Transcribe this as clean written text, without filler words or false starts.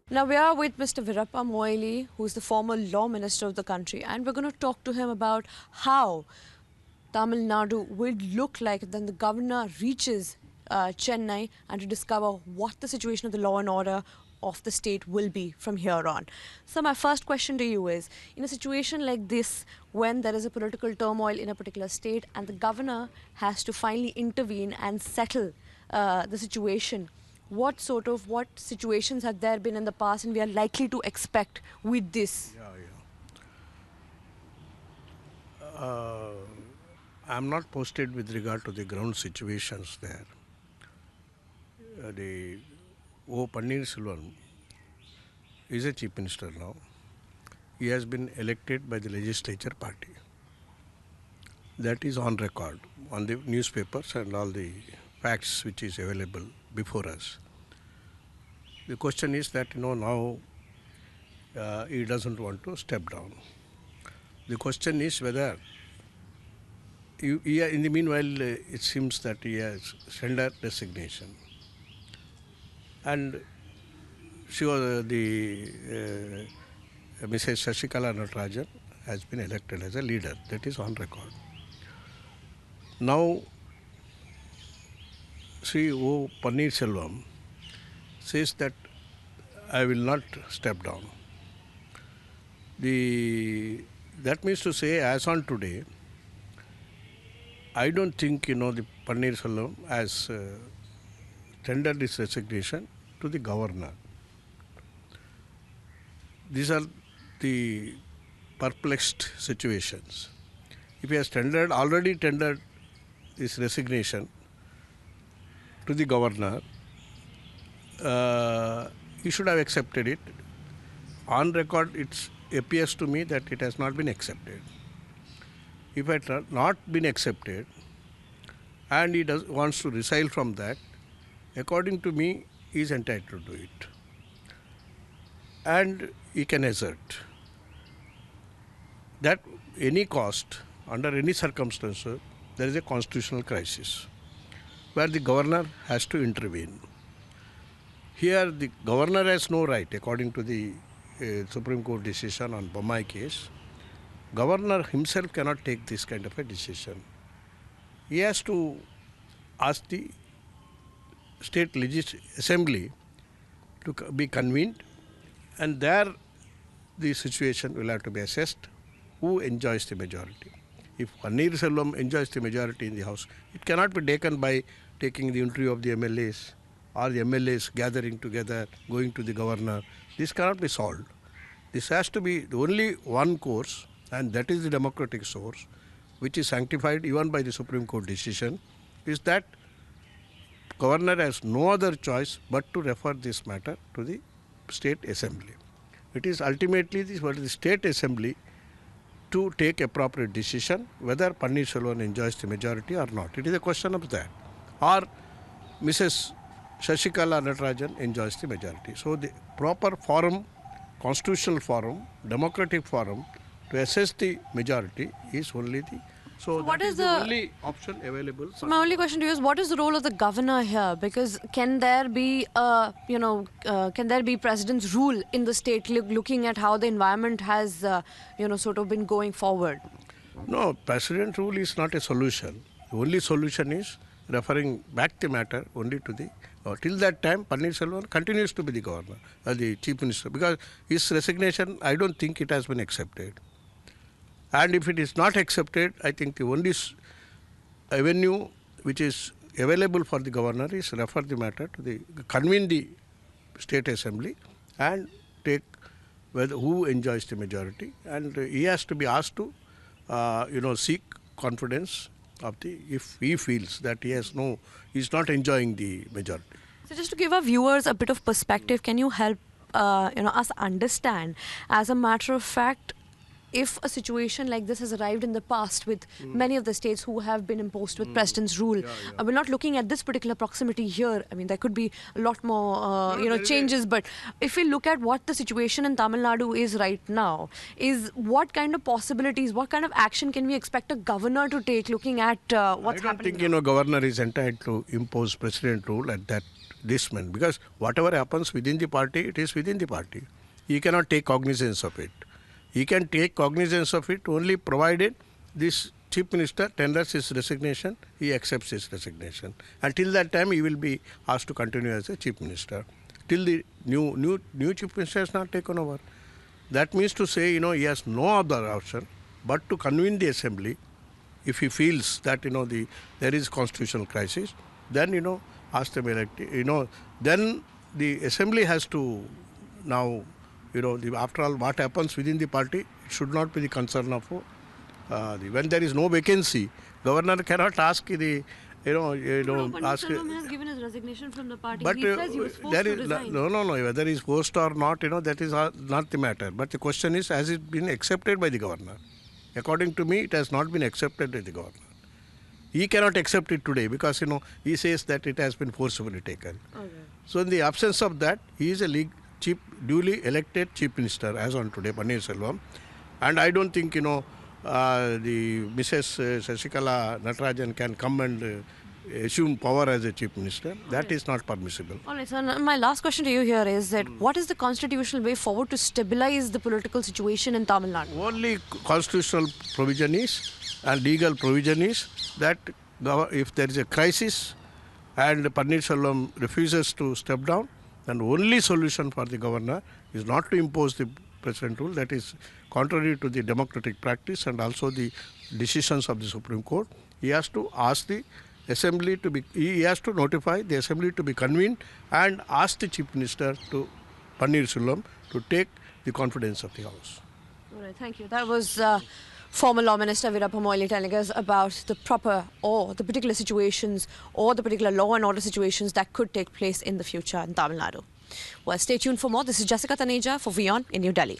Now we are with Mr. Virappa Moily, who is the former law minister of the country, and we're going to talk to him about how Tamil Nadu would look like when the governor reaches Chennai and to discover what the situation of the law and order of the state will be from here on. So my first question to you is, in a situation like this, when there is a political turmoil in a particular state and the governor has to finally intervene and settle the situation, what situations have there been in the past and we are likely to expect with this? I'm not posted with regard to the ground situations there. The O. Pannirselvam is a chief minister now. He has been elected by the legislature party. That is on record on the newspapers and all the facts which is available before us. The question is that now he doesn't want to step down. The question is whether in the meanwhile it seems that he has tendered resignation. And she was Mrs. Shashikala Natarajan has been elected as a leader. That is on record. Now, Sri O. Pannirselvam says that I will not step down. That means to say, as on today, I don't think the Pannirselvam has tendered his resignation to the governor. These are the perplexed situations. If he has already tendered his resignation to the governor, he should have accepted it. On record, it appears to me that it has not been accepted. If it had not been accepted and he wants to resile from that, according to me, he is entitled to it. And he can assert that any cost, under any circumstances, there is a constitutional crisis where the governor has to intervene. Here, the governor has no right, according to the Supreme Court decision on Bommai case. Governor himself cannot take this kind of a decision. He has to ask the state assembly to be convened, and there the situation will have to be assessed who enjoys the majority. If Pannirselvam enjoys the majority in the House, it cannot be taken by taking the interview of the MLAs or the MLAs gathering together, going to the governor. This cannot be solved. This has to be the only one course, and that is the democratic source, which is sanctified even by the Supreme Court decision, is that governor has no other choice but to refer this matter to the state assembly. It is ultimately the state assembly to take appropriate decision whether Pannirselvam enjoys the majority or not. It is a question of that. Or Mrs. Shashikala Natarajan enjoys the majority. So the proper forum, constitutional forum, democratic forum to assess the majority is only the what is the only option available. So my only question to you is, what is the role of the governor here? Because can there be president's rule in the state looking at how the environment has sort of been going forward? No, president rule is not a solution. The only solution is referring back the matter only to the till that time Pannirselvam continues to be the governor, the chief minister, because his resignation, I don't think it has been accepted. And if it is not accepted, I think the only avenue which is available for the governor is refer the matter to convene the state assembly and take who enjoys the majority, and he has to be asked to seek confidence of if he feels that he is not enjoying the majority. So just to give our viewers a bit of perspective, can you help us understand, as a matter of fact, if a situation like this has arrived in the past with many of the states who have been imposed with president's rule, we're not looking at this particular proximity here. I mean, there could be a lot more, changes. But if we look at what the situation in Tamil Nadu is right now, is what kind of possibilities, what kind of action can we expect a governor to take looking at what's happening? I don't think, governor is entitled to impose president rule at that disband, because whatever happens within the party, it is within the party. He cannot take cognizance of it. He can take cognizance of it only provided this Chief Minister tenders his resignation, he accepts his resignation. Until that time, he will be asked to continue as a Chief Minister. Till the new Chief Minister has not taken over. That means to say, he has no other option but to convene the assembly. If he feels that, there is constitutional crisis, then, ask them elect, then the assembly has to now, after all, what happens within the party, it should not be the concern of, when there is no vacancy, governor cannot ask the, Pandit Selvam has given his resignation from the party. But He says he was forced to resign. no, whether he is forced or not, that is not the matter. But the question is, has it been accepted by the governor? According to me, it has not been accepted by the governor. He cannot accept it today because, he says that it has been forcibly taken. Okay. So in the absence of that, he is a duly elected Chief Minister as on today, Pandit Selvam. And I don't think, the Mrs. Sasikala Natarajan can come and assume power as a Chief Minister. That is not permissible. All right, so my last question to you here is that what is the constitutional way forward to stabilize the political situation in Tamil Nadu? Only constitutional provision is and legal provision is that if there is a crisis and Pandit Selvam refuses to step down, then the only solution for the governor is not to impose the president rule. That is contrary to the democratic practice and also the decisions of the Supreme Court. He has to ask the assembly to be, he has to notify the assembly to be convened and ask the Chief Minister to Pandit Selvam to take the confidence of the House. All right, thank you. That was former Law Minister Veerappa Moily telling us about the proper or the particular situations or the particular law and order situations that could take place in the future in Tamil Nadu. Well, stay tuned for more. This is Jessica Taneja for WION in New Delhi.